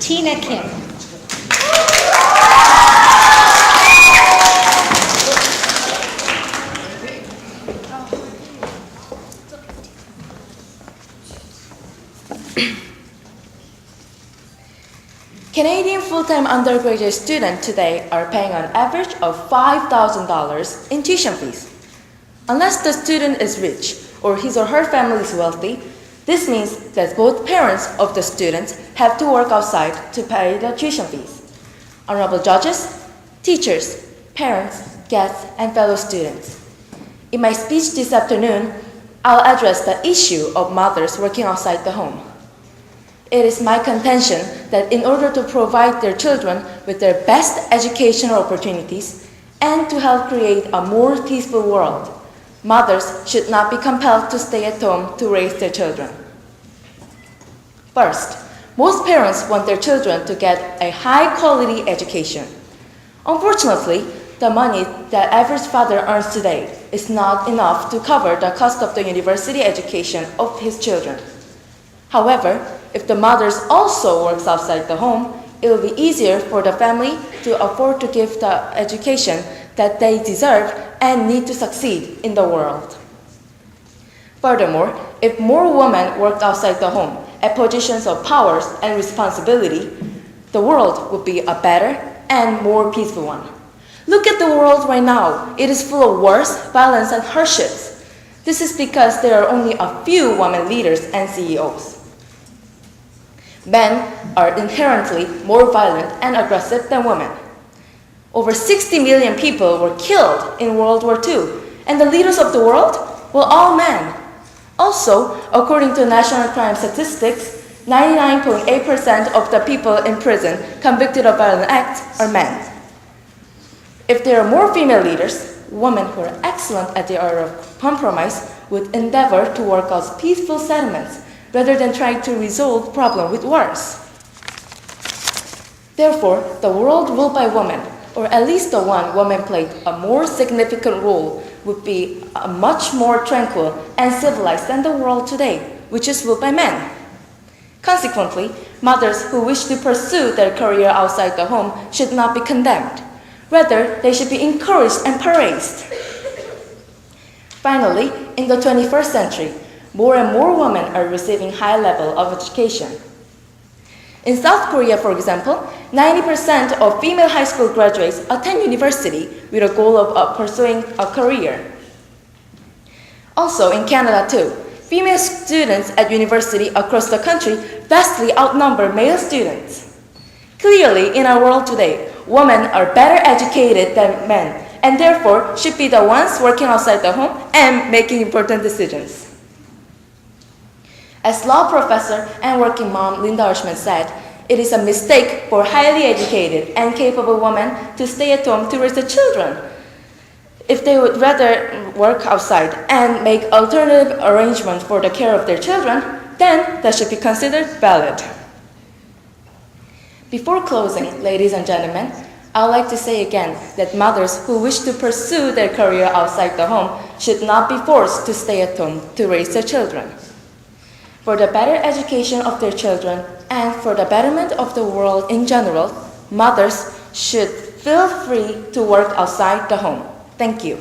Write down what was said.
Tina Kim. Canadian full-time undergraduate students today are paying an average of $5,000 in tuition fees. Unless the student is rich or his or her family is wealthy, this means that both parents of the students have to work outside to pay the tuition fees. Honorable judges, teachers, parents, guests, and fellow students. In my speech this afternoon, I'll address the issue of mothers working outside the home. It is my contention that in order to provide their children with their best educational opportunities and to help create a more peaceful world, mothers should not be compelled to stay at home to raise their children. First, most parents want their children to get a high-quality education. Unfortunately, the money that average father earns today is not enough to cover the cost of the university education of his children. However, if the mothers also works outside the home, it will be easier for the family to afford to give the education that they deserve and need to succeed in the world. Furthermore, if more women worked outside the home at positions of powers and responsibility, the world would be a better and more peaceful one. Look at the world right now. It is full of wars, violence, and hardships. This is because there are only a few women leaders and CEOs. Men are inherently more violent and aggressive than women. Over 60 million people were killed in World War II, and the leaders of the world were all men. Also, according to national crime statistics, 99.8% of the people in prison convicted of violent acts are men. If there are more female leaders, women who are excellent at the art of compromise would endeavor to work out peaceful settlements rather than trying to resolve problems with wars. Therefore, the world ruled by women, or at least the one women played a more significant role, would be much more tranquil and civilized than the world today, which is ruled by men. Consequently, mothers who wish to pursue their career outside the home should not be condemned. Rather, they should be encouraged and praised. Finally, in the 21st century, more and more women are receiving high level of education. In South Korea, for example, 90% of female high school graduates attend university with a goal of pursuing a career. Also, in Canada too, female students at university across the country vastly outnumber male students. Clearly, in our world today, women are better educated than men, and therefore should be the ones working outside the home and making important decisions. As law professor and working mom Linda Hirschman said, it is a mistake for highly educated and capable women to stay at home to raise their children. If they would rather work outside and make alternative arrangements for the care of their children, then that should be considered valid. Before closing, ladies and gentlemen, I would like to say again that mothers who wish to pursue their career outside the home should not be forced to stay at home to raise their children. For the better education of their children and for the betterment of the world in general, mothers should feel free to work outside the home. Thank you.